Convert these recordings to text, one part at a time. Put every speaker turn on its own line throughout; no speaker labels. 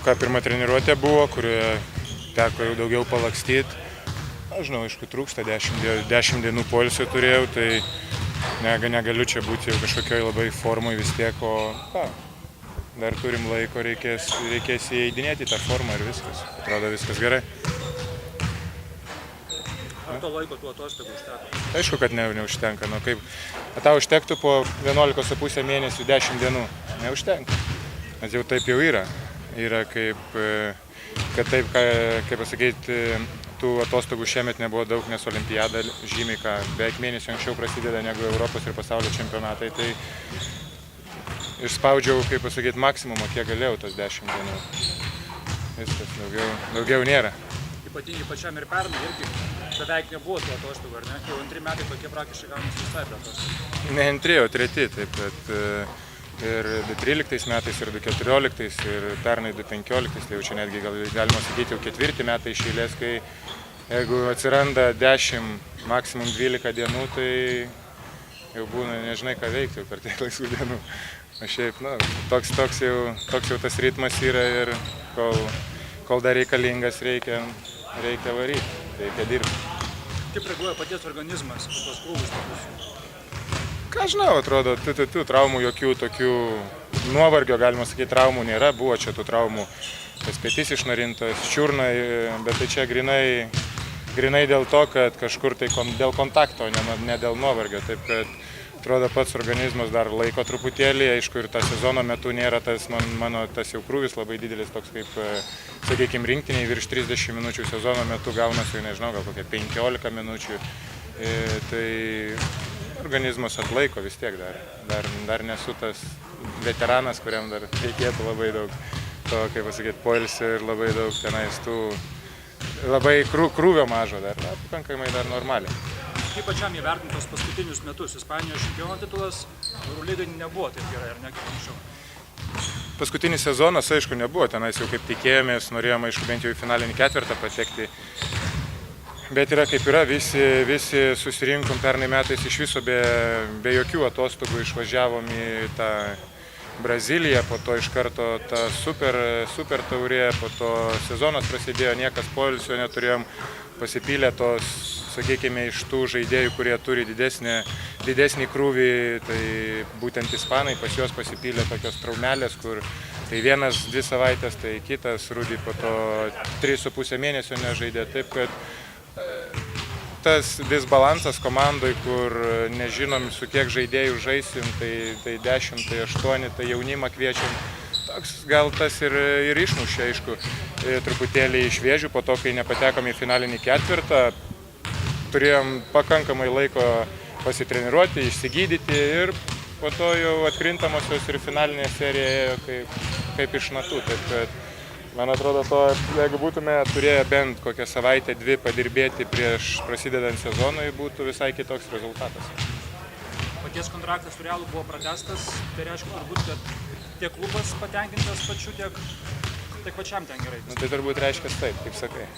ką pirma treniruotė buvo, kurioje teko jau daugiau palakstyti. Aš žinau, aišku, trūksta 10 dienų poilsio turėjau, tai negaliu čia būti jau kažkokioj labai formai vis tiek, o dar turim laiko, reikės įeidinėti tą formą ir viskas. Atrodo viskas gerai.
Ar to laiko tų atostogų užteko?
Aišku, kad neužtenka. Nu, kaip tau užtektų po 11,5 mėnesių 10 dienų. Neužtenka. Nes jau taip jau yra. Yra kad taip, kaip pasakyti, tų atostogų šiemet nebuvo daug, nes olimpiada žymiai, beveik mėnesį anksčiau prasideda negu Europos ir pasaulio čempionatai. Tai išspaudžiau, kaip pasakyti, maksimumą, kiek galėjau tas 10 dienų. Viskas, daugiau nėra.
Ypatingai pačiam ir pernai irgi beveik nebuvo tų atostogų, ar ne? Jau 2 metai tokie praktiškai gaunasi visai be atostogų.
Ne 2, o 3, taip pat ir 2013 metais, ir 2014, ir pernai 2015, tai jau čia netgi galima sakyti jau 4 metai iš eilės, kai jeigu atsiranda 10, maksimum 12 dienų, tai jau būna, nežinai ką veikti per tiek laisvų dienų. O šiaip, toks jau tas ritmas yra ir kol dar reikalingas, reikia varyti, reikia dirbti.
Kaip reaguoja paties organizmas po tos krūvius tokius?
Ką žinau, atrodo, tų traumų jokių tokių nuovargio, galima sakyti, traumų nėra. Buvo čia tų traumų, tas petys išnarintas, čiurna, bet tai čia grinai dėl to, kad kažkur tai dėl kontakto, ne dėl nuovargio. Taip kad, atrodo, pats organizmas dar laiko truputėlį, aišku, ir tą sezono metu nėra mano tas jau krūvis labai didelis, toks kaip, sakykime, rinktiniai virš 30 minučių sezono metu gaunasi, nežinau, gal kokie 15 minučių. Tai organizmas atlaiko vis tiek dar nesu tas veteranas, kuriam dar reikėtų labai daug to, kaip pasakyti, poilsio ir labai daug tenais tų labai krūvio mažo dar, pakankamai dar normaliai.
Kaip pačiam įvertintos paskutinius metus? Ispanijos čempiono titulas Eurolygai nebuvo taip gerai, ar ne, kaip anksčiau?
Paskutinis sezonas, aišku, nebuvo, tenais jau kaip tikėjomės, norėjom, aišku, bent jau į finalinį ketvirtą patekti. Bet yra kaip yra, visi susirinkom pernai metais iš viso be jokių atostogų, išvažiavom į tą Braziliją, po to iš karto ta super taurė, po to sezonas prasidėjo, niekas poilsio neturėjom, pasipylė tos, sakykime, iš tų žaidėjų, kurie turi didesnį krūvį, tai būtent ispanai, pas juos pasipylė tokios traumelės, kur tai vienas 2 savaitės, tai kitas Rudi po to 3,5 mėnesio nežaidė, taip kad tas disbalansas komandoj, kur nežinom su kiek žaidėjų žaisim, tai 10, tai 8, tai jaunimą kviečiam. Toks gal tas ir išmušė, aišku, truputėlį iš vėžių, po to, kai nepatekom į finalinį ketvirtą, turėjom pakankamai laiko pasitreniruoti, išsigydyti ir po to jau atkrintamosios ir finalinė serija ėjo kaip iš natų. Taip, kad man atrodo, jeigu būtume turėję bent kokią savaitę, 2 padirbėti prieš prasidedant sezonui, būtų visai kitoks rezultatas.
Paties kontraktas su Realu buvo pratęstas, tai reiškia turbūt, kad tiek klubas patenkintas pačiu, tiek pačiam ten gerai.
Tai turbūt reiškia taip, kaip sakai.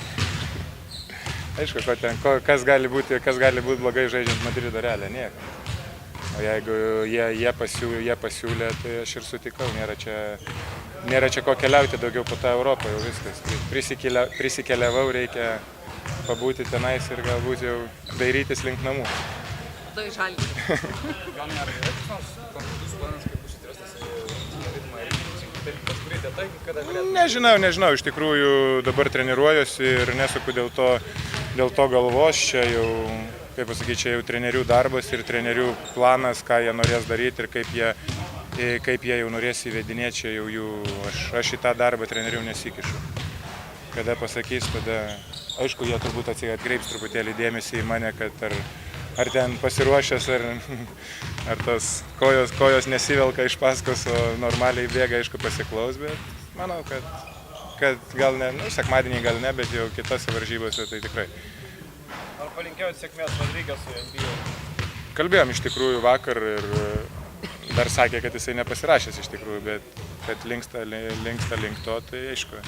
Aišku, kas gali būti blogai žaidžiant Madrido Realą, nieko. O jeigu jie pasiūlė, tai aš ir sutikau, nėra čia ko keliauti daugiau po tą Europą, jau viskas. Prisikeliavau, reikia pabūti tenais ir galbūt jau dairytis link namų.
To į Žalgirį.
Gal nėra nors konkretus planas, kaip bus įtrastas į ritmą ir taip kažkurį detai, kada galėtų?
Nežinau, iš tikrųjų dabar treniruojuosi ir nesuku dėl to galvos, čia jau, kaip pasakyti, čia jau trenerių darbas ir trenerių planas, ką jie norės daryti ir kaip jie jau norės įvedinėti, čia jau aš į tą darbą trenerių nesikišu. Kada pasakys, tada, aišku, jie turbūt atkreips truputėlį dėmesį į mane, kad ar ten pasiruošęs, ar tos kojos nesivelka iš paskos, o normaliai bėga, aišku, pasiklaus, bet manau, kad gal ne, sekmadienį gal ne, bet jau kitose varžybose tai tikrai.
Ar palinkėjot sėkmės Rodrygėsui NBA?
Kalbėjom iš tikrųjų vakar ir dar sakė, kad jisai nepasirašęs iš tikrųjų, bet kad linksta link to, tai aišku.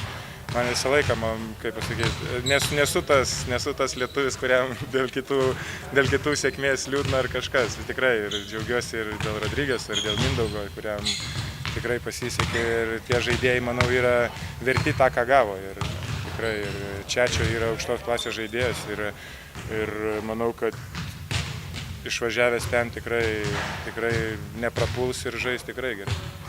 Man visą laiką, kaip pasakyti, nesu tas lietuvis, kuriam dėl kitų sėkmės liūdna ar kažkas. Tikrai ir džiaugiuosi ir dėl Rodrygės, ir dėl Mindaugo, kuriam tikrai pasisekė ir tie žaidėjai, manau, yra verti tą, ką gavo. Ir tikrai ir Čečio yra aukštos klasės žaidėjas ir manau, kad išvažiavęs ten tikrai neprapuls ir žais tikrai gerai.